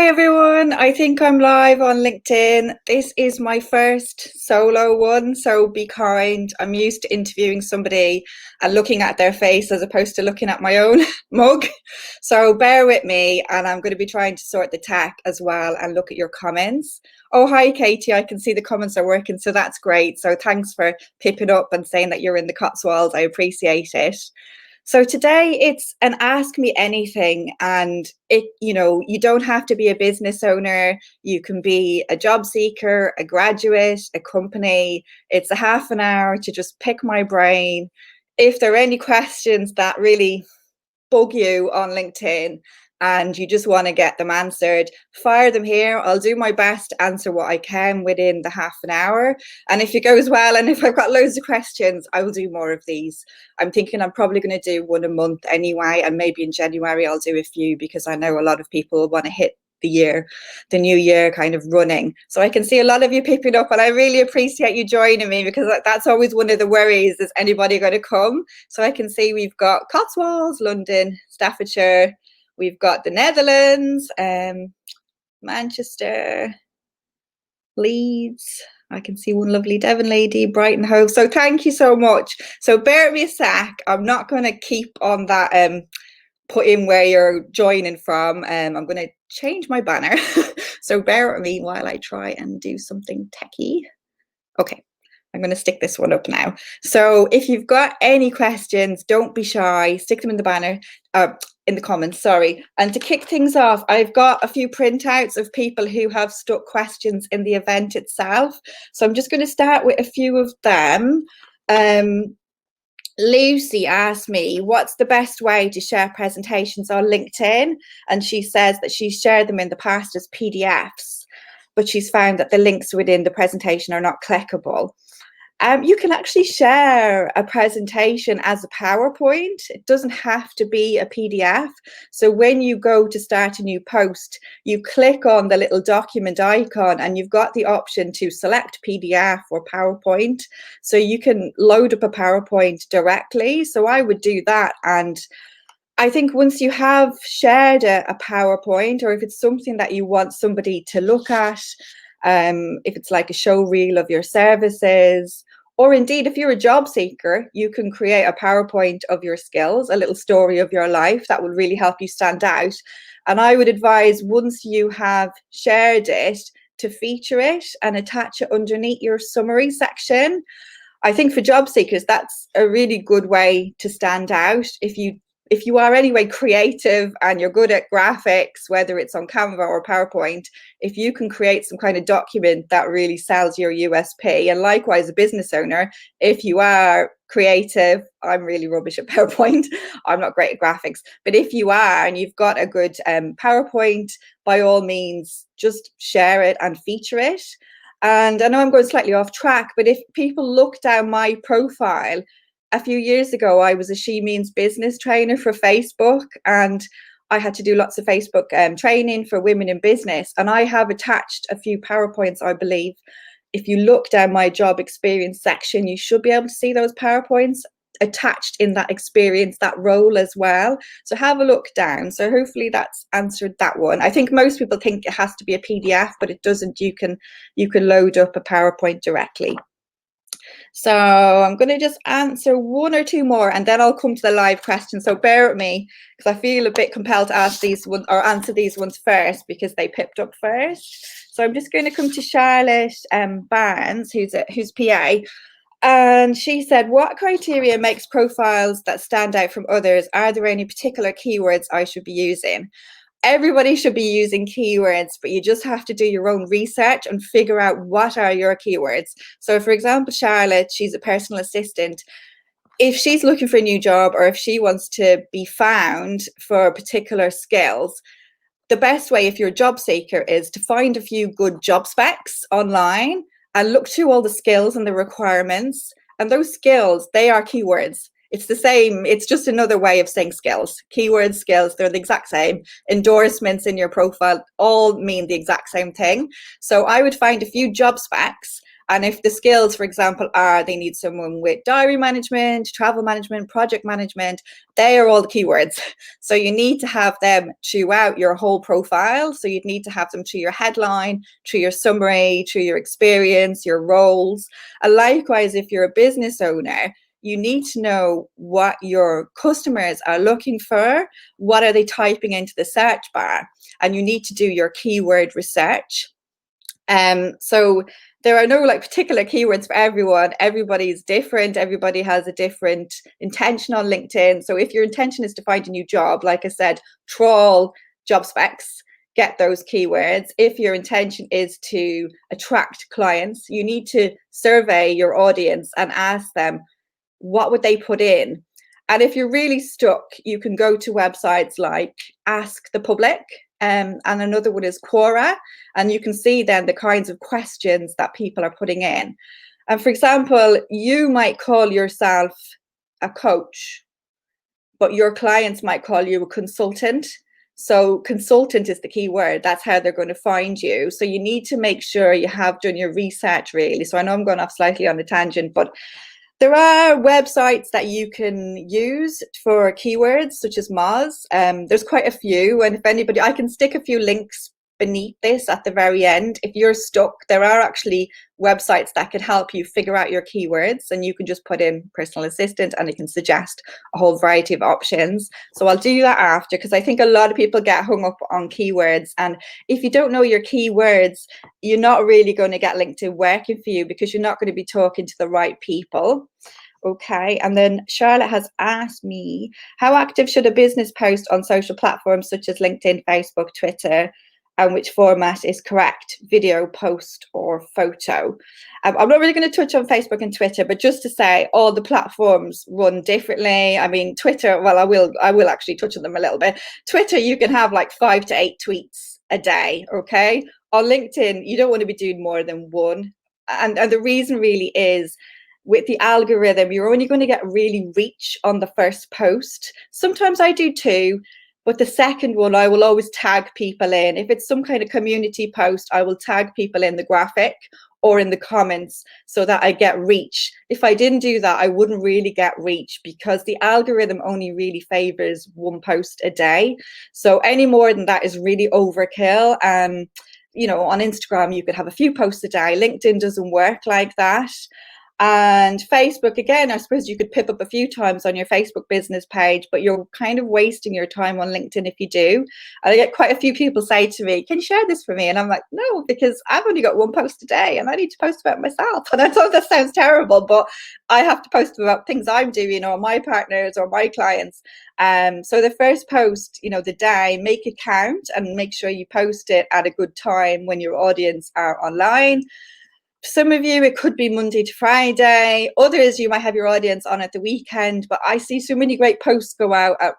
everyone, I think I'm live on LinkedIn. This is my first solo one, so be kind. I'm used to interviewing somebody and looking at their face as opposed to looking at my own mug. So bear with me, and I'm going to be trying to sort the tech as well and look at your comments. Oh, hi, Katie. I can see the comments are working, so that's great. So thanks for pipping up and saying that you're in the Cotswolds. I appreciate it. So today it's an ask me anything, and you don't have to be a business owner. You can be a job seeker, a graduate, a company. It's a half an hour to just pick my brain. If there are any questions that really bug you on LinkedIn and you just want to get them answered, fire them here. I'll do my best to answer what I can within the half an hour. And if it goes well, and if I've got loads of questions, I will do more of these. I'm thinking I'm probably going to do one a month anyway, and maybe in January I'll do a few, because I know a lot of people want to hit the new year kind of running. So I can see a lot of you picking up, and I really appreciate you joining me, because that's always one of the worries: is anybody going to come? So I can see we've got Cotswolds, London, Staffordshire, we've got the Netherlands, Manchester, Leeds. I can see one lovely Devon lady, Brighton, Hove. So thank you so much. So bear with me a sec. I'm not going to keep on that put in where you're joining from. I'm going to change my banner. So bear with me while I try and do something techie. Okay, I'm going to stick this one up now. So if you've got any questions, don't be shy. Stick them in the banner, in the comments, sorry. And to kick things off, I've got a few printouts of people who have stuck questions in the event itself. So I'm just going to start with a few of them. Lucy asked me, what's the best way to share presentations on LinkedIn? And she says that she's shared them in the past as PDFs, but she's found that the links within the presentation are not clickable. You can actually share a presentation as a PowerPoint. It doesn't have to be a PDF. So when you go to start a new post, you click on the little document icon and you've got the option to select PDF or PowerPoint. So you can load up a PowerPoint directly. So I would do that. And I think once you have shared a PowerPoint, or if it's something that you want somebody to look at, if it's like a show reel of your services, or indeed if you're a job seeker, you can create a PowerPoint of your skills, a little story of your life that will really help you stand out. And I would advise, once you have shared it, to feature it and attach it underneath your summary section. I think for job seekers, that's a really good way to stand out. If you are anyway creative and you're good at graphics, whether it's on Canva or PowerPoint, if you can create some kind of document that really sells your USP, and likewise a business owner, if you are creative, I'm really rubbish at PowerPoint, I'm not great at graphics, but if you are and you've got a good PowerPoint, by all means, just share it and feature it. And I know I'm going slightly off track, but if people look down my profile, a few years ago, I was a She Means Business trainer for Facebook, and I had to do lots of Facebook training for women in business. And I have attached a few PowerPoints, I believe. If you look down my job experience section, you should be able to see those PowerPoints attached in that experience, that role as well. So have a look down. So hopefully that's answered that one. I think most people think it has to be a PDF, but it doesn't. You can load up a PowerPoint directly. So I'm going to just answer one or two more, and then I'll come to the live questions. So bear with me, because I feel a bit compelled to ask these ones, or answer these ones first, because they pipped up first. So I'm just going to come to Charlotte Barnes, who's PA. And she said, what criteria makes profiles that stand out from others? Are there any particular keywords I should be using? Everybody should be using keywords, but you just have to do your own research and figure out what are your keywords. So for example, Charlotte, she's a personal assistant. If she's looking for a new job, or if she wants to be found for particular skills, the best way, if you're a job seeker, is to find a few good job specs online and look through all the skills and the requirements. And those skills, they are keywords. It's the same. It's just another way of saying skills. Keywords, skills, they're the exact same. Endorsements in your profile all mean the exact same thing. So I would find a few job specs And if the skills, for example, are they need someone with diary management, travel management, project management, they are all the keywords. So you need to have them throughout your whole profile. So you'd need to have them through your headline, through your summary, through your experience, your roles. And likewise, if you're a business owner, you need to know what your customers are looking for. What are they typing into the search bar? And you need to do your keyword research. So there are no like particular keywords for everyone. Everybody's different. Everybody has a different intention on LinkedIn. So if your intention is to find a new job, like I said, trawl job specs, get those keywords. If your intention is to attract clients, you need to survey your audience and ask them, what would they put in? And if you're really stuck, you can go to websites like Ask the Public, and another one is Quora, and you can see then the kinds of questions that people are putting in. And for example, you might call yourself a coach, but your clients might call you a consultant. So consultant is the key word. That's how they're going to find you. So you need to make sure you have done your research, really. So I know I'm going off slightly on a tangent, but there are websites that you can use for keywords such as Moz. There's quite a few, and if anybody, I can stick a few links beneath this at the very end. If you're stuck, there are actually websites that can help you figure out your keywords, and you can just put in personal assistant and it can suggest a whole variety of options. So I'll do that after, because I think a lot of people get hung up on keywords, and if you don't know your keywords, you're not really going to get LinkedIn working for you, because you're not going to be talking to the right people. Okay, and then Charlotte has asked me, how active should a business post on social platforms such as LinkedIn, Facebook, Twitter, and which format is correct, video, post, or photo? I'm not really going to touch on Facebook and Twitter, but just to say, all the platforms run differently. I mean, Twitter, well, I will actually touch on them a little bit. Twitter, you can have like 5 to 8 tweets a day, okay? On LinkedIn, you don't want to be doing more than one. And the reason really is, with the algorithm, you're only going to get really reach on the first post. Sometimes I do too, but the second one, I will always tag people in. If it's some kind of community post, I will tag people in the graphic or in the comments so that I get reach. If I didn't do that, I wouldn't really get reach, because the algorithm only really favors one post a day. So any more than that is really overkill. You know, on Instagram, you could have a few posts a day. LinkedIn doesn't work like that. And Facebook, again, I suppose you could pip up a few times on your Facebook business page, but you're kind of wasting your time on LinkedIn if you do. And I get quite a few people say to me, can you share this for me? And I'm like, no, because I've only got one post a day and I need to post about myself. And I thought that sounds terrible, but I have to post about things I'm doing or my partners or my clients. So the first post, you know, the day, make it count and make sure you post it at a good time when your audience are online. Some of you, it could be Monday to Friday. Others, you might have your audience on at the weekend. But I see so many great posts go out at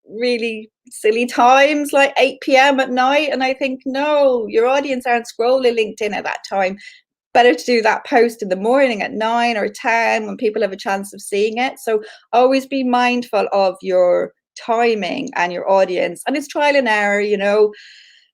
really silly times, like 8 p.m. at night. And I think, no, your audience aren't scrolling LinkedIn at that time. Better to do that post in the morning at 9 or 10 when people have a chance of seeing it. So always be mindful of your timing and your audience. And it's trial and error, you know.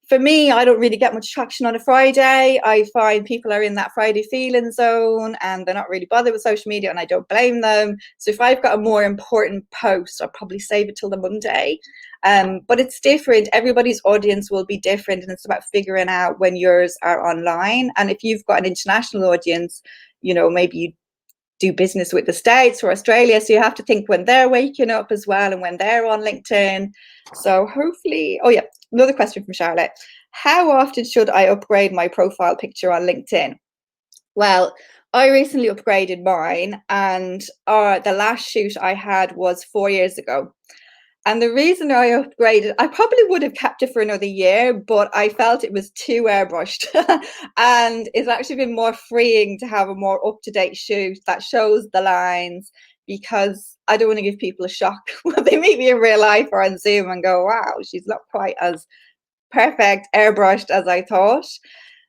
For me, I don't really get much traction on a Friday. I find people are in that Friday feeling zone and they're not really bothered with social media, and I don't blame them. So if I've got a more important post, I'll probably save it till the Monday. But it's different. Everybody's audience will be different, and it's about figuring out when yours are online. And if you've got an international audience, you know, maybe you do business with the States or Australia, so you have to think when they're waking up as well and when they're on LinkedIn. So hopefully, oh yeah, another question from Charlotte. How often should I upgrade my profile picture on LinkedIn? Well, I recently upgraded mine, and the last shoot I had was 4 years ago. And the reason I upgraded, I probably would have kept it for another year, but I felt it was too airbrushed. And it's actually been more freeing to have a more up-to-date shoot that shows the lines, because I don't want to give people a shock when they meet me in real life or on Zoom and go, wow, she's not quite as perfect airbrushed as I thought.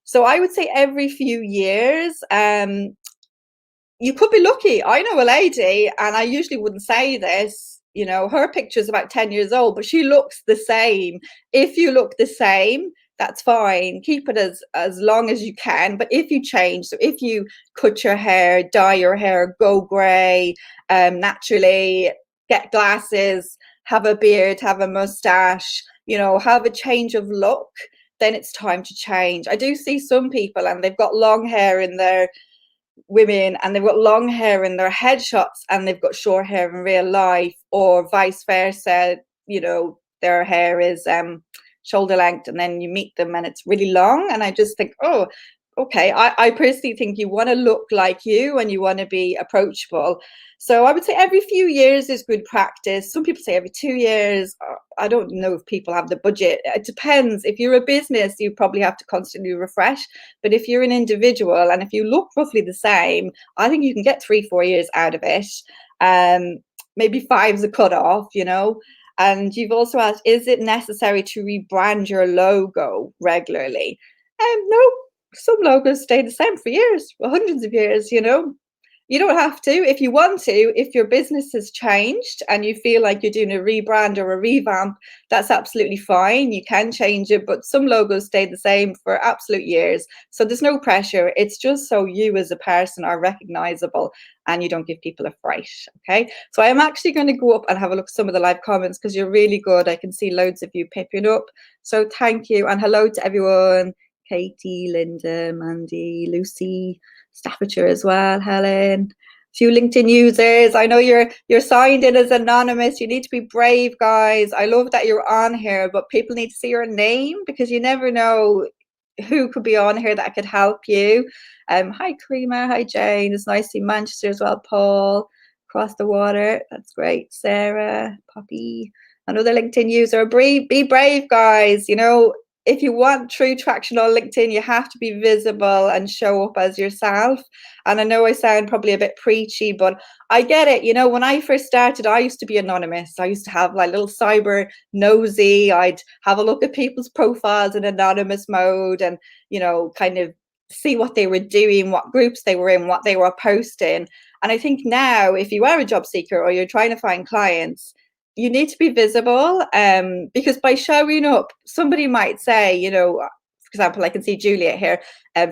So I would say every few years. You could be lucky. I know a lady, and I usually wouldn't say this, you know, her picture is about 10 years old, but she looks the same. If you look the same, that's fine. Keep it as long as you can. But if you change, so if you cut your hair, dye your hair, go grey, naturally, get glasses, have a beard, have a mustache, you know, have a change of look, then it's time to change. I do see some people and they've got long hair in their women, and they've got long hair in their headshots and they've got short hair in real life, or vice versa. You know, their hair is shoulder length and then you meet them and it's really long, and I just think, oh, okay. I personally think you want to look like you and you want to be approachable. So I would say every few years is good practice. Some people say every 2 years. I don't know if people have the budget. It depends. If you're a business, you probably have to constantly refresh. But if you're an individual and if you look roughly the same, I think you can get 3-4 years out of it. Maybe five's a cutoff, you know. And you've also asked, is it necessary to rebrand your logo regularly? No, some logos stay the same for years, for hundreds of years, you know. You don't have to. If you want to, if your business has changed and you feel like you're doing a rebrand or a revamp, that's absolutely fine. You can change it, but some logos stay the same for absolute years. So there's no pressure. It's just so you as a person are recognizable and you don't give people a fright. Okay. So I am actually going to go up and have a look at some of the live comments because you're really good. I can see loads of you pipping up. So thank you. And hello to everyone. Katie, Linda, Mandy, Lucy, Staffordshire as well, Helen. Few LinkedIn users. I know you're signed in as anonymous. You need to be brave, guys. I love that you're on here, but people need to see your name because you never know who could be on here that could help you. Hi Karima, hi Jane. It's nice to see Manchester as well. Paul, across the water. That's great. Sarah, Poppy, another LinkedIn user. Be brave, guys. You know, if you want true traction on LinkedIn, you have to be visible and show up as yourself. And I know I sound probably a bit preachy, but I get it. You know, when I first started, I used to be anonymous. I used to have like little cyber nosy. I'd have a look at people's profiles in anonymous mode and, you know, kind of see what they were doing, what groups they were in, what they were posting. And I think now, if you are a job seeker or you're trying to find clients, you need to be visible, because by showing up, somebody might say, you know, for example, I can see Juliet here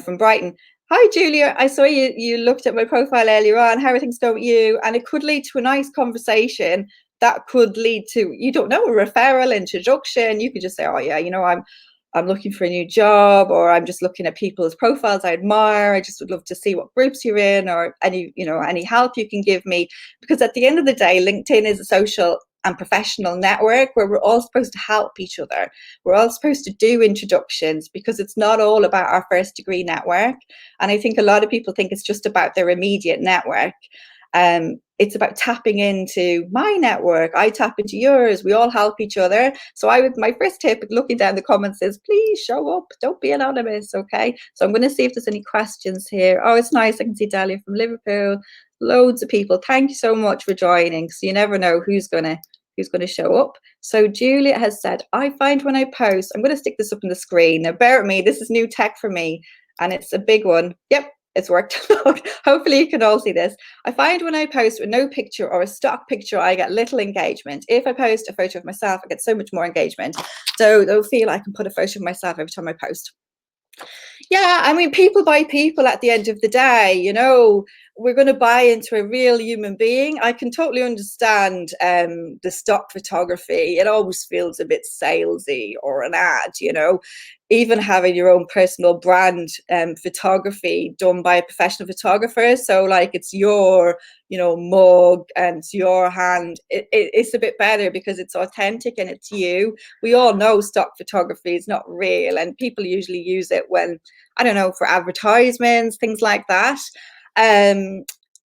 from Brighton. Hi, Julia. I saw you looked at my profile earlier on. How are things going with you? And it could lead to a nice conversation that could lead to, you don't know, a referral, introduction. You could just say, oh, yeah, you know, I'm looking for a new job, or I'm just looking at people's profiles I admire. I just would love to see what groups you're in, or any, you know, any help you can give me. Because at the end of the day, LinkedIn is a social and professional network where we're all supposed to help each other. We're all supposed to do introductions because it's not all about our first degree network. And I think a lot of people think it's just about their immediate network. It's about tapping into my network. I tap into yours. We all help each other. So my first tip, looking down the comments, is please show up. Don't be anonymous. Okay. So I'm going to see if there's any questions here. Oh, it's nice. I can see Dahlia from Liverpool. Loads of people. Thank you so much for joining. So you never know who's going to show up. So Juliet has said, I find when I post, I'm going to stick this up on the screen. Now bear with me. This is new tech for me and it's a big one. Yep. It's worked. Hopefully you can all see this. I find when I post with no picture or a stock picture, I get little engagement. If I post a photo of myself, I get so much more engagement. So they'll feel I can put a photo of myself every time I post. Yeah, I mean, people buy people at the end of the day, you know. We're going to buy into a real human being. I can totally understand the stock photography. It always feels a bit salesy or an ad, you know. Even having your own personal brand photography done by a professional photographer. So like it's your, you know, mug and it's your hand. It's a bit better because it's authentic and it's you. We all know stock photography is not real, and people usually use it when, I don't know, for advertisements, things like that.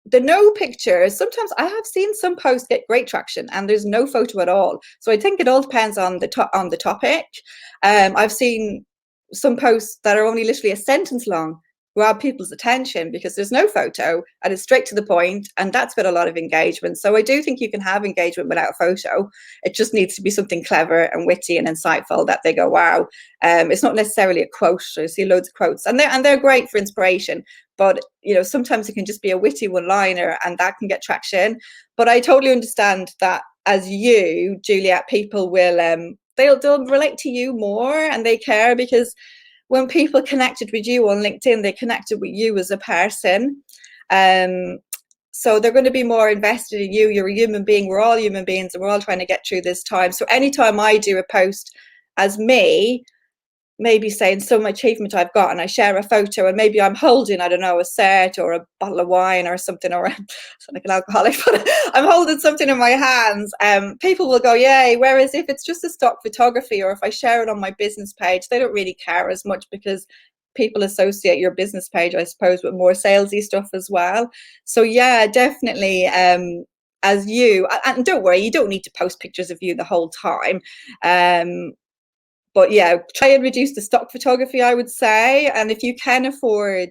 The no pictures, sometimes I have seen some posts get great traction and there's no photo at all. So I think it all depends on the topic. I've seen some posts that are only literally a sentence long grab people's attention because there's no photo and it's straight to the point, and that's got a lot of engagement. So I do think you can have engagement without a photo. It just needs to be something clever and witty and insightful that they go, wow. It's not necessarily a quote. I see loads of quotes and they're great for inspiration, but you know, sometimes it can just be a witty one-liner and that can get traction. But I totally understand that as you, Juliet, people will they'll relate to you more, and they care, because when people connected with you on LinkedIn, they connected with you as a person. So they're going to be more invested in you. You're a human being. We're all human beings, and we're all trying to get through this time. So anytime I do a post as me, maybe saying some achievement I've got, and I share a photo, and maybe I'm holding, I don't know, a cert or a bottle of wine or something, or sound like an alcoholic, but I'm holding something in my hands, people will go, yay. Whereas if it's just a stock photography, or if I share it on my business page, they don't really care as much, because people associate your business page, I suppose, with more salesy stuff as well. So yeah, definitely, as you, and don't worry, you don't need to post pictures of you the whole time. But yeah, try and reduce the stock photography, I would say. And if you can afford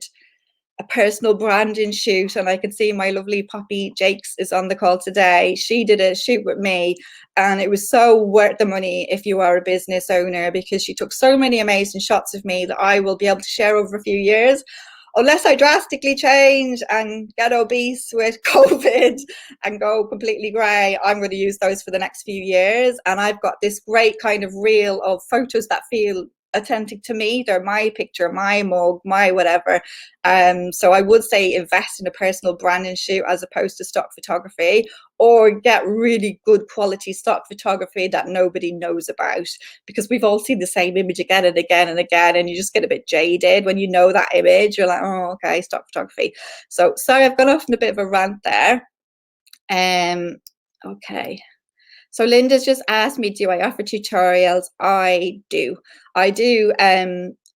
a personal branding shoot, and I can see my lovely Poppy Jakes is on the call today. She did a shoot with me, and it was so worth the money if you are a business owner, because she took so many amazing shots of me that I will be able to share over a few years. Unless I drastically change and get obese with COVID and go completely grey, I'm going to use those for the next few years. And I've got this great kind of reel of photos that feel authentic to me. They're my picture, my mug, my whatever. So I would say invest in a personal branding shoot as opposed to stock photography, or get really good quality stock photography that nobody knows about, because we've all seen the same image again and again and again, and you just get a bit jaded when you know that image. You're like, oh, okay, stock photography. So sorry, I've gone off on a bit of a rant there. Okay. So Linda's just asked me, do I offer tutorials? I do. I do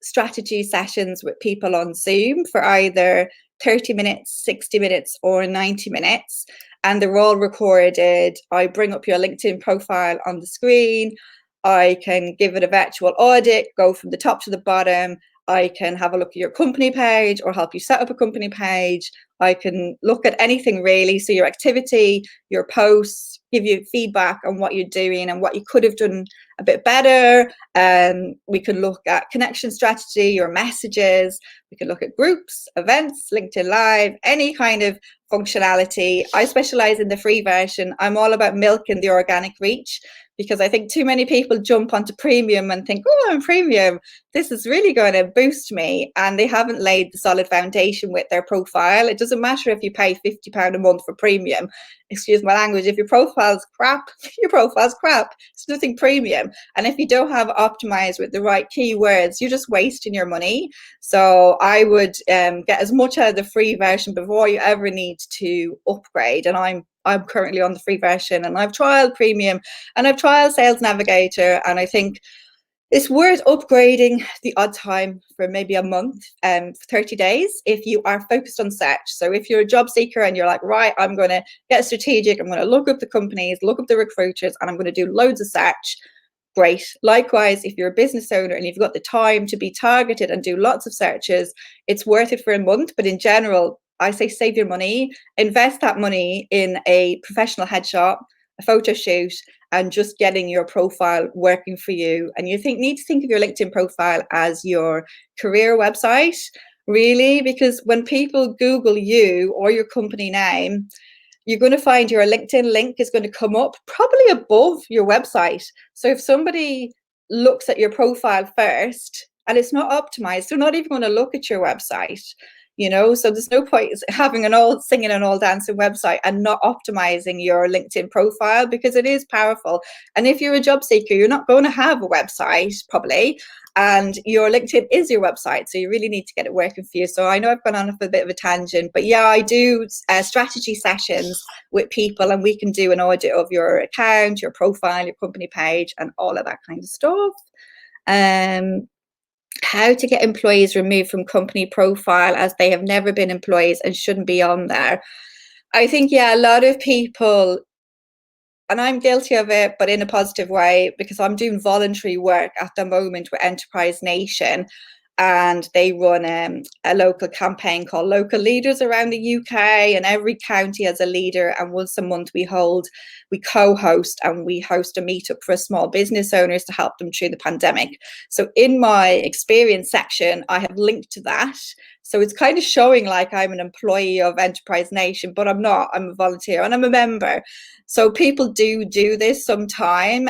strategy sessions with people on Zoom for either 30 minutes, 60 minutes, or 90 minutes. And they're all recorded. I bring up your LinkedIn profile on the screen. I can give it a virtual audit, go from the top to the bottom. I can have a look at your company page, or help you set up a company page. I can look at anything really. So your activity, your posts, give you feedback on what you're doing and what you could have done a bit better. We can look at connection strategy, your messages. We can look at groups, events, LinkedIn Live, any kind of functionality. I specialize in the free version. I'm all about milking the organic reach, because I think too many people jump onto premium and think, oh, I'm premium, this is really going to boost me. And they haven't laid the solid foundation with their profile. It doesn't matter if you pay £50 a month for premium. Excuse my language. If your profile's crap, your profile's crap. It's nothing premium. And if you don't have optimized with the right keywords, you're just wasting your money. So I would get as much out of the free version before you ever need to upgrade. And I'm currently on the free version, and I've trialed premium, and I've trialed Sales Navigator, and I think it's worth upgrading the odd time for maybe a month, 30 days, if you are focused on search. So if you're a job seeker and you're like, right, I'm going to get strategic, I'm going to look up the companies, look up the recruiters, and I'm going to do loads of search, great. Likewise, if you're a business owner and you've got the time to be targeted and do lots of searches, it's worth it for a month. But in general, I say save your money, invest that money in a professional headshot, a photo shoot, and just getting your profile working for you. And you need to think of your LinkedIn profile as your career website, really, because when people Google you or your company name, you're going to find your LinkedIn link is going to come up probably above your website. So if somebody looks at your profile first and it's not optimized, they're not even going to look at your website. So there's no point having an all singing and all dancing website and not optimizing your LinkedIn profile, because it is powerful. And if you're a job seeker, you're not going to have a website probably, and your LinkedIn is your website. So you really need to get it working for you. So I know I've gone on for a bit of a tangent, but yeah, I do strategy sessions with people, and we can do an audit of your account, your profile, your company page, and all of that kind of stuff. How to get employees removed from company profile as they have never been employees and shouldn't be on there. I think, yeah, a lot of people, and I'm guilty of it, but in a positive way, because I'm doing voluntary work at the moment with Enterprise Nation, and they run a local campaign called Local Leaders around the UK, and every county has a leader, and once a month we co-host, and we host a meetup for small business owners to help them through the pandemic. So in my experience section, I have linked to that. So it's kind of showing like I'm an employee of Enterprise Nation, but I'm not. I'm a volunteer and I'm a member. So people do this sometime.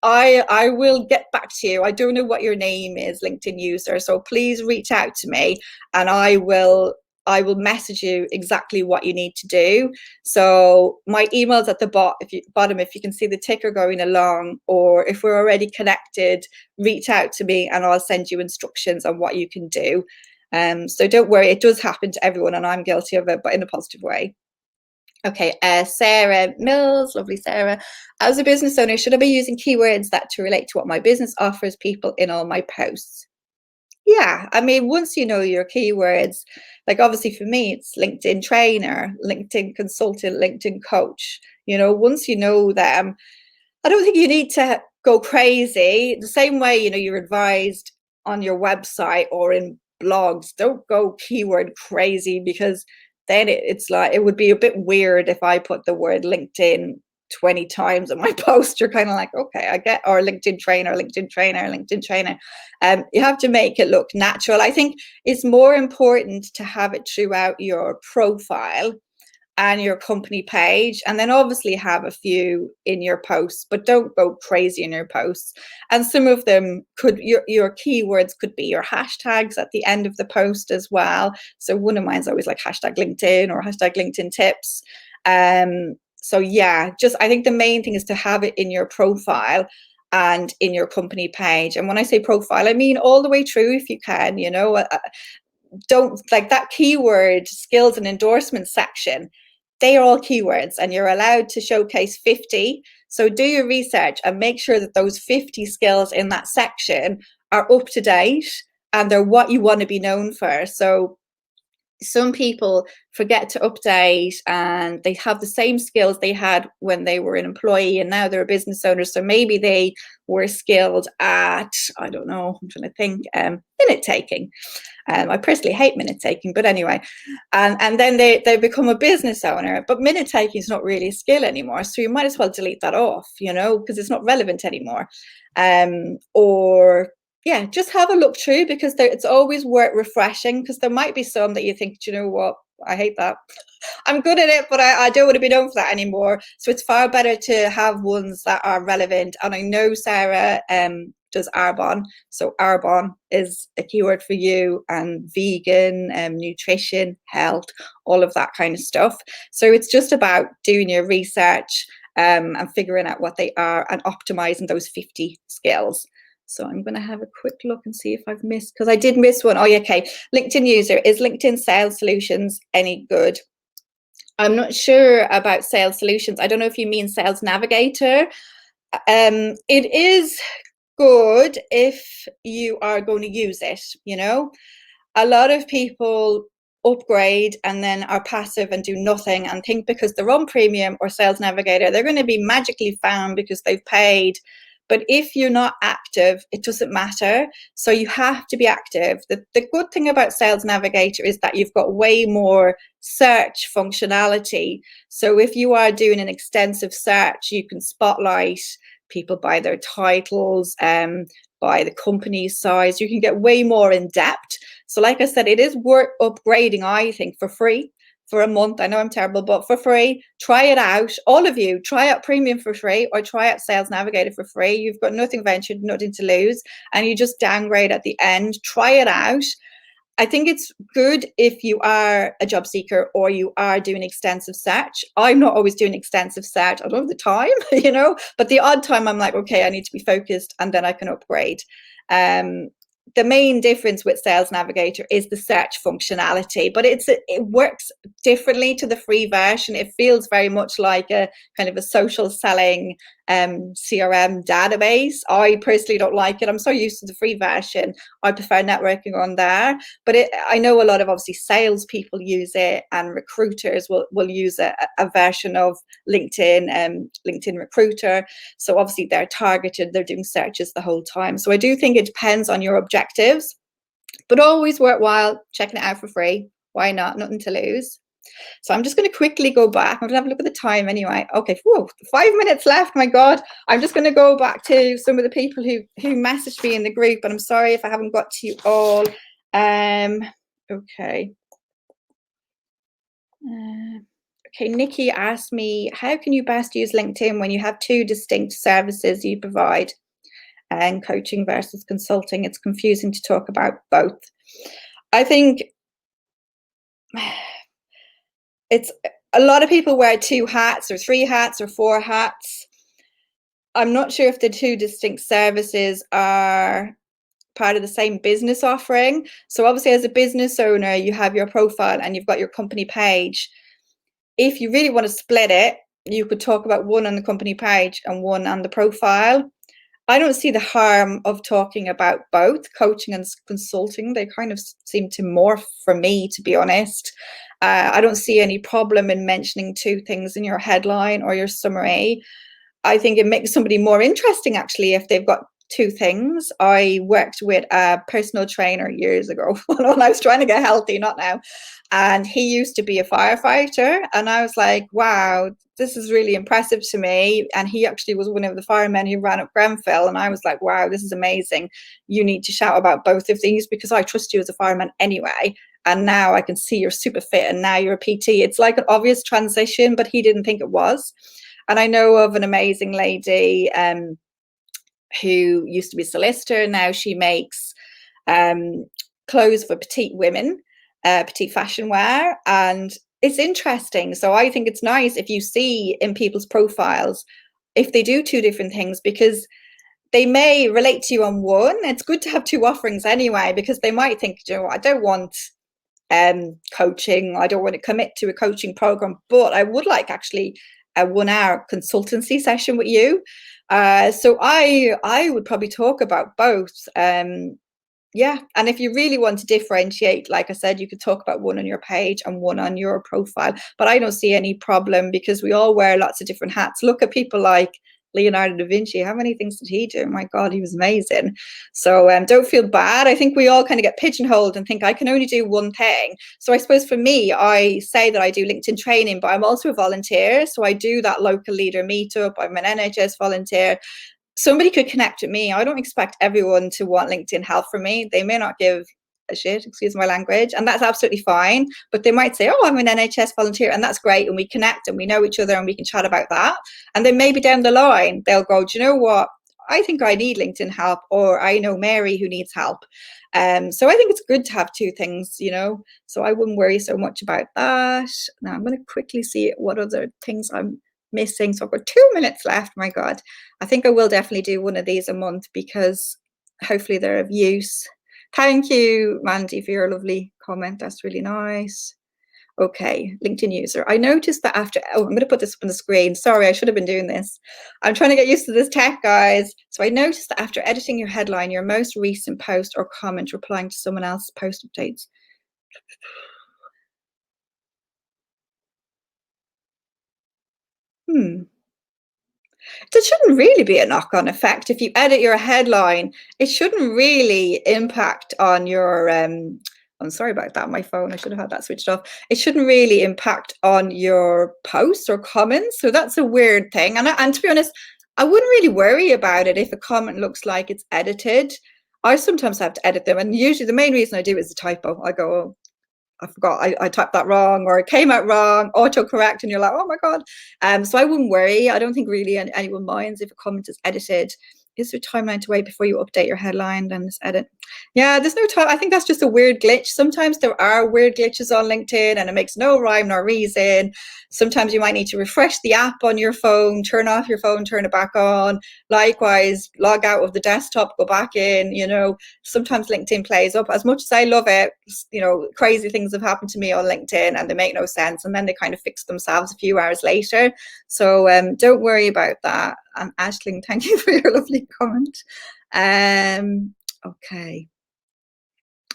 I will get back to you. I don't know what your name is, LinkedIn user. So please reach out to me and I will message you exactly what you need to do. So my email's at the bottom, if you can see the ticker going along, or if we're already connected, reach out to me and I'll send you instructions on what you can do. So don't worry, it does happen to everyone and I'm guilty of it, but in a positive way. Okay, Sarah Mills, lovely Sarah. As a business owner, should I be using keywords that to relate to what my business offers people in all my posts? Yeah, I mean, once you know your keywords, like obviously for me, it's LinkedIn trainer, LinkedIn consultant, LinkedIn coach. Once you know them, I don't think you need to go crazy. The same way, you're advised on your website or in blogs, don't go keyword crazy, because then it's like, it would be a bit weird if I put the word LinkedIn 20 times in my post. You're kind of like, okay, I get, or LinkedIn trainer, LinkedIn trainer, LinkedIn trainer. You have to make it look natural. I think it's more important to have it throughout your profile and your company page, and then obviously have a few in your posts, but don't go crazy in your posts. And some of them could, your keywords could be your hashtags at the end of the post as well. So one of mine's always like hashtag LinkedIn or hashtag LinkedIn tips. So yeah, I think the main thing is to have it in your profile and in your company page. And when I say profile, I mean all the way through if you can. Don't, like, that keyword skills and endorsement section, they are all keywords and you're allowed to showcase 50. So do your research and make sure that those 50 skills in that section are up to date and they're what you want to be known for. So some people forget to update and they have the same skills they had when they were an employee and now they're a business owner. So maybe they were skilled at, I don't know, I'm trying to think, minute taking. I personally hate minute taking, but anyway, and then they become a business owner, but minute taking is not really a skill anymore. So you might as well delete that off, because it's not relevant anymore. Or yeah, just have a look through, because it's always worth refreshing, because there might be some that you think, you know what, I hate that. I'm good at it, but I don't want to be known for that anymore. So it's far better to have ones that are relevant. And I know Sarah does Arbonne. So Arbonne is a keyword for you, and vegan, nutrition, health, all of that kind of stuff. So it's just about doing your research and figuring out what they are and optimizing those 50 skills. So I'm going to have a quick look and see if I've missed, because I did miss one. Oh, yeah, okay. LinkedIn user, is LinkedIn Sales Solutions any good? I'm not sure about Sales Solutions. I don't know if you mean Sales Navigator. It is good if you are going to use it. A lot of people upgrade and then are passive and do nothing and think because they're on Premium or Sales Navigator, they're going to be magically found because they've paid. But if you're not active, it doesn't matter. So you have to be active. The good thing about Sales Navigator is that you've got way more search functionality. So if you are doing an extensive search, you can spotlight people by their titles, by the company size. You can get way more in depth. So like I said, it is worth upgrading, I think, for free. For a month. I know I'm terrible, but for free, try it out. All of you, try out Premium for free or try out Sales Navigator for free. You've got nothing ventured, nothing to lose, and you just downgrade at the end. Try it out. I think it's good if you are a job seeker or you are doing extensive search. I'm not always doing extensive search. I don't have the time, but the odd time I'm like, okay, I need to be focused, and then I can upgrade. The main difference with Sales Navigator is the search functionality, but it works differently to the free version. It feels very much like a kind of a social selling CRM database. I personally don't like it. I'm so used to the free version. I prefer networking on there. But I know a lot of obviously salespeople use it, and recruiters will use a version of LinkedIn, LinkedIn Recruiter. So obviously they're targeted, they're doing searches the whole time. So I do think it depends on your objectives, but always worthwhile checking it out for free. Why not? Nothing to lose. So I'm just going to quickly go back. I'm going to have a look at the time anyway. Okay, whoa, 5 minutes left. My God, I'm just going to go back to some of the people who messaged me in the group, and I'm sorry if I haven't got to you all. Okay. Uh, okay, Nikki asked me, how can you best use LinkedIn when you have two distinct services you provide, and coaching versus consulting? It's confusing to talk about both. I think it's a lot of people wear two hats or three hats or four hats. I'm not sure if the two distinct services are part of the same business offering. So obviously as a business owner, you have your profile and you've got your company page. If you really want to split it, you could talk about one on the company page and one on the profile. I don't see the harm of talking about both coaching and consulting. They kind of seem to morph for me, to be honest. I don't see any problem in mentioning two things in your headline or your summary. I think it makes somebody more interesting actually if they've got two things. I worked with a personal trainer years ago when I was trying to get healthy, not now. And he used to be a firefighter. And I was like, wow, this is really impressive to me. And he actually was one of the firemen who ran up Grenfell. And I was like, wow, this is amazing. You need to shout about both of these because I trust you as a fireman anyway. And now I can see you're super fit and now you're a PT. It's like an obvious transition, but he didn't think it was. And I know of an amazing lady who used to be a solicitor. Now she makes clothes for petite women, petite fashion wear. And it's interesting. So I think it's nice if you see in people's profiles, if they do two different things, because they may relate to you on one. It's good to have two offerings anyway, because they might think, you know, I don't want coaching. I don't want to commit to a coaching program, but I would like actually a 1 hour consultancy session with you. So I would probably talk about both. Yeah, and if you really want to differentiate, like I said, you could talk about one on your page and one on your profile. But I don't see any problem because we all wear lots of different hats. Look at people like Leonardo da Vinci. How many things did he do? My God, he was amazing. So don't feel bad. I think we all kind of get pigeonholed and think I can only do one thing. So I suppose for me, I say that I do LinkedIn training, but I'm also a volunteer. So I do that local leader meetup. I'm an NHS volunteer. Somebody could connect with me. I don't expect everyone to want LinkedIn help from me. They may not give a shit, excuse my language, and that's absolutely fine. But they might say, oh, I'm an NHS volunteer, and that's great. And we connect and we know each other and we can chat about that. And then maybe down the line, they'll go, do you know what? I think I need LinkedIn help, or I know Mary who needs help. So I think it's good to have two things, you know, so I wouldn't worry so much about that. Now I'm going to quickly see what other things I'm missing. So I've got 2 minutes left. My God, I think I will definitely do one of these a month because hopefully they're of use. Thank you, Mandy, for your lovely comment. That's really nice. Okay, LinkedIn user. I noticed that after, oh, I'm going to put this up on the screen. Sorry, I should have been doing this. I'm trying to get used to this tech, guys. So I noticed that after editing your headline, your most recent post or comment replying to someone else's post updates. There shouldn't really be a knock-on effect. If you edit your headline, it shouldn't really impact on your I'm sorry about that, my phone, I should have had that switched off. It shouldn't really impact on your posts or comments. So that's a weird thing. And to be honest, I wouldn't really worry about it if a comment looks like it's edited. I sometimes have to edit them, and usually the main reason I do is a typo. I go, oh, I forgot I typed that wrong, or it came out wrong, autocorrect, and you're like, oh my God. So I wouldn't worry. I don't think really anyone minds if a comment is edited. Is there timeline to wait before you update your headline and this edit? Yeah, there's no time. I think that's just a weird glitch. Sometimes there are weird glitches on LinkedIn and it makes no rhyme nor reason. Sometimes you might need to refresh the app on your phone, turn off your phone, turn it back on. Likewise, log out of the desktop, go back in, you know. Sometimes LinkedIn plays up. As much as I love it, you know, crazy things have happened to me on LinkedIn and they make no sense. And then they kind of fix themselves a few hours later. So don't worry about that. And Aisling, thank you for your lovely comment. Okay.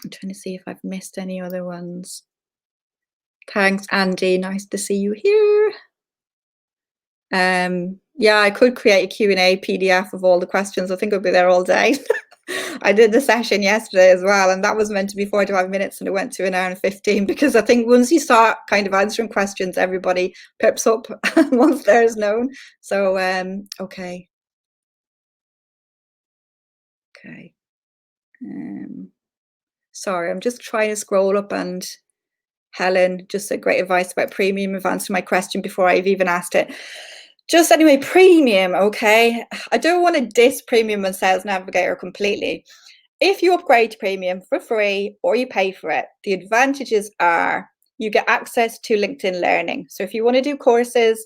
I'm trying to see if I've missed any other ones. Thanks, Andy. Nice to see you here. Yeah, I could create a Q&A PDF of all the questions. I think I'll be there all day. I did the session yesterday as well, and that was meant to be 45 minutes and it went to 1 hour and 15 because I think once you start kind of answering questions, everybody pips up once there's known. So, okay. Okay. Sorry, I'm just trying to scroll up, and Helen just said great advice about premium. I've answered my question before I've even asked it. Just anyway, premium, okay? I don't want to diss premium and Sales Navigator completely. If you upgrade to premium for free or you pay for it, the advantages are you get access to LinkedIn Learning. So if you want to do courses,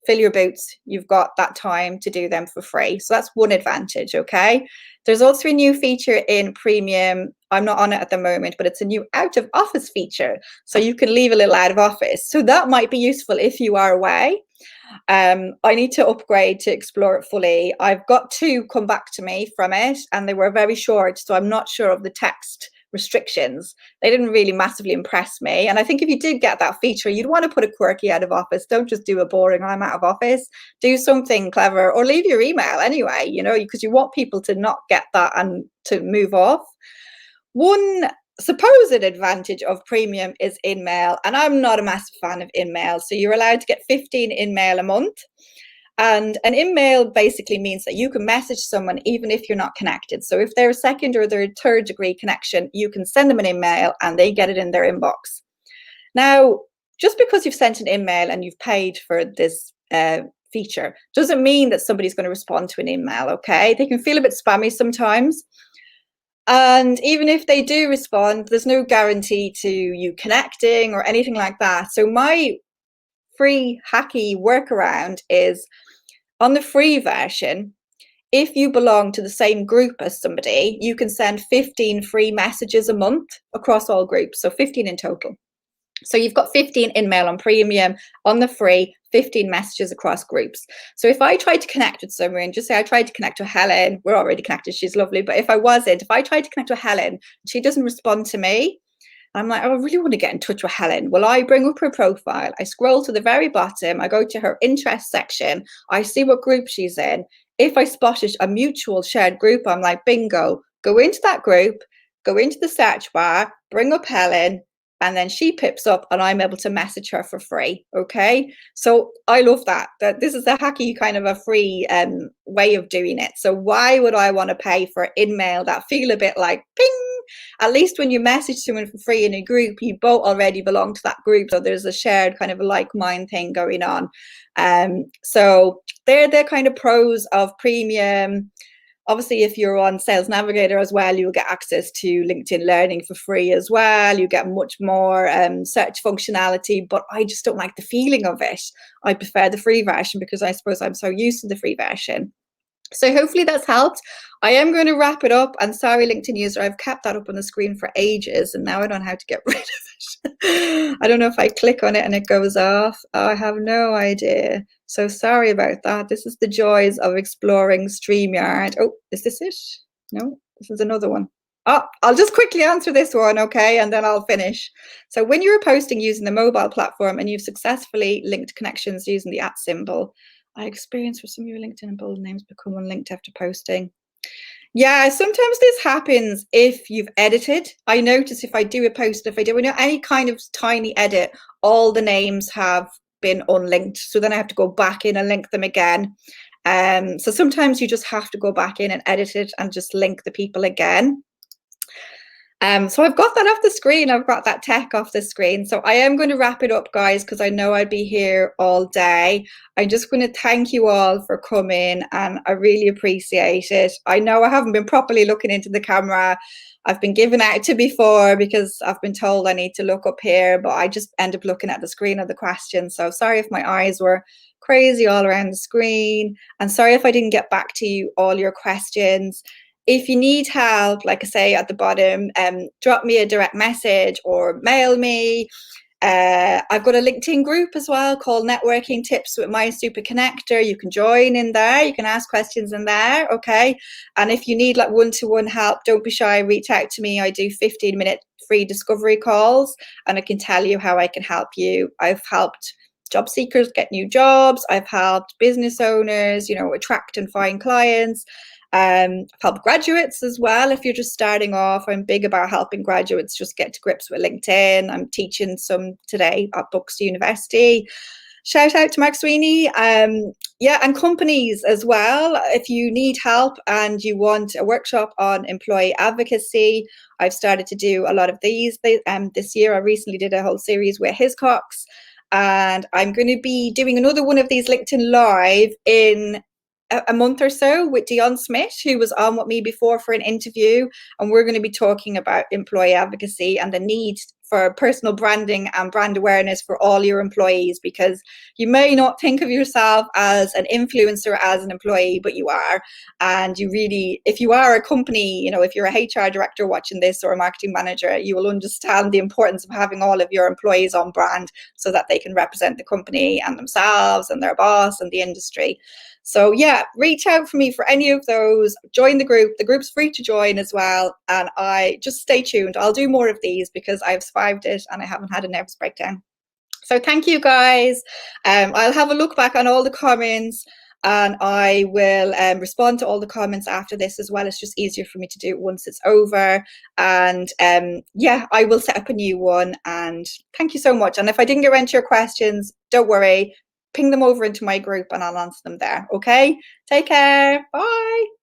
fill your boots, you've got that time to do them for free. So that's one advantage, okay? There's also a new feature in premium. I'm not on it at the moment, but it's a new out of office feature. So you can leave a little out of office. So that might be useful if you are away. I need to upgrade to explore it fully. I've got two come back to me from it, and they were very short, so I'm not sure of the text restrictions. They didn't really massively impress me. And I think if you did get that feature, you'd want to put a quirky out of office. Don't just do a boring I'm out of office. Do something clever, or leave your email anyway, you know, because you want people to not get that and to move off. One supposed advantage of premium is InMail, and I'm not a massive fan of InMail. So you're allowed to get 15 InMail a month. And an InMail basically means that you can message someone even if you're not connected. So if they're a second or they're third degree connection, you can send them an InMail and they get it in their inbox. Now, just because you've sent an InMail and you've paid for this feature doesn't mean that somebody's going to respond to an email, okay? They can feel a bit spammy sometimes. And even if they do respond, there's no guarantee to you connecting or anything like that. So my free hacky workaround is on the free version, if you belong to the same group as somebody, you can send 15 free messages a month across all groups. So 15 in total. So you've got 15 InMail on premium, on the free, 15 messages across groups. So if I tried to connect with someone, just say I tried to connect to Helen, we're already connected, she's lovely. But if I wasn't, if I tried to connect to Helen, she doesn't respond to me, I'm like, oh, I really want to get in touch with Helen. Well, I bring up her profile, I scroll to the very bottom, I go to her interest section, I see what group she's in. If I spotted a mutual shared group, I'm like, bingo, go into that group, go into the search bar, bring up Helen, and then she pips up and I'm able to message her for free. Okay. So I love that this is a hacky kind of a free way of doing it. So why would I want to pay for InMail that feel a bit like ping? At least when you message someone for free in a group, you both already belong to that group. So there's a shared kind of a like mind thing going on. So they're the kind of pros of premium. Obviously, if you're on Sales Navigator as well, you'll get access to LinkedIn Learning for free as well. You get much more search functionality, but I just don't like the feeling of it. I prefer the free version because I suppose I'm so used to the free version. So hopefully that's helped. I am going to wrap it up. And sorry, LinkedIn user, I've kept that up on the screen for ages and now I don't know how to get rid of it. I don't know if I click on it and it goes off. I have no idea. So sorry about that. This is the joys of exploring StreamYard. Oh, is this it? No, this is another one. Oh, I'll just quickly answer this one, okay, and then I'll finish. So when you're posting using the mobile platform and you've successfully linked connections using the @ symbol, I experienced for some of your LinkedIn and bold names become unlinked after posting. Yeah, sometimes this happens if you've edited. I notice if I do a post, if I do any kind of tiny edit, all the names have been unlinked. So then I have to go back in and link them again. So sometimes you just have to go back in and edit it and just link the people again. So I've got that off the screen. I've got that tech off the screen. So I am going to wrap it up, guys, because I know I'd be here all day. I'm just going to thank you all for coming and I really appreciate it. I know I haven't been properly looking into the camera. I've been given out to before because I've been told I need to look up here, but I just end up looking at the screen of the question. So sorry if my eyes were crazy all around the screen. And sorry if I didn't get back to you all your questions. If you need help, like I say at the bottom, drop me a direct message or mail me. I've got a LinkedIn group as well called Networking Tips with My Super Connector. You can join in there. You can ask questions in there, okay? And if you need like one-to-one help, don't be shy. Reach out to me. I do 15-minute free discovery calls and I can tell you how I can help you. I've helped job seekers get new jobs. I've helped business owners, attract and find clients. Help graduates as well. If you're just starting off, I'm big about helping graduates just get to grips with LinkedIn. I'm teaching some today at Bucks University. shout out to Mark Sweeney. Yeah, and companies as well. If you need help and you want a workshop on employee advocacy, I've started to do a lot of these this year. I recently did a whole series with Hiscox, and I'm going to be doing another one of these LinkedIn Live in a month or so with Dion Smith, who was on with me before for an interview, and we're going to be talking about employee advocacy and the need for personal branding and brand awareness for all your employees, because you may not think of yourself as an influencer as an employee, but you are. And you really, if you are a company, you know, if you're a HR director watching this or a marketing manager, you will understand the importance of having all of your employees on brand so that they can represent the company and themselves and their boss and the industry. So yeah, reach out for me for any of those. Join the group. The group's free to join as well. And I just stay tuned. I'll do more of these because I've survived it and I haven't had a nervous breakdown. So thank you guys. I'll have a look back on all the comments and I will respond to all the comments after this as well. It's just easier for me to do it once it's over. And yeah, I will set up a new one. And thank you so much. And if I didn't get around to your questions, don't worry. Ping them over into my group and I'll answer them there. Okay, take care. Bye.